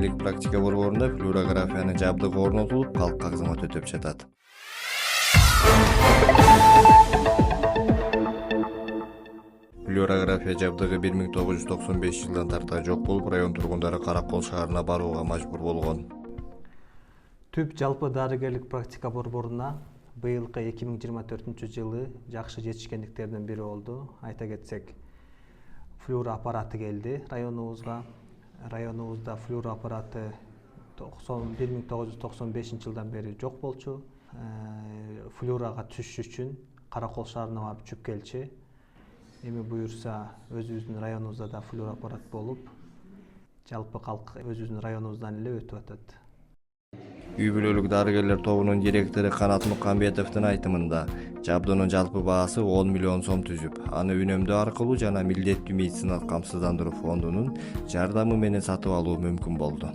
Практика борборунда флюорографиянын жабдыгы орнотулуп, калкка кызмат өтөп жатат. Флюорография жабдыгы 1995 жылдан тарта жок болуп, район тургундары Каракол шаарына барууга мажбур болгон. Түп жалпы дарыгерлик практика борборуна быйылкы 2024 жакшы жетишкендиктердин бири болду. Айта кетсек, флюор аппараты келди районубузга. Районубузда флюор аппараты 1995 жылдан бери жок болчу. Флюорага түшүш үчүн Каракол шаарына барып чүп келчи. Эми буюрса өзүбүздүн районубузда да флюор аппарат болуп, жалпы калк өзүбүздүн районубуздан эле өтүп атат. Үй бүлөлүк дарыгерлер тобунун директору Канат Мукамбетовдун айтымында, жабдыунун жалпы баасы 10 миллион сом түзүп, аны үнөмдөө аркылуу жана милдеттүү медициналык камсыздандыруу фондунун жардамы менен сатып алуу мүмкүн болду.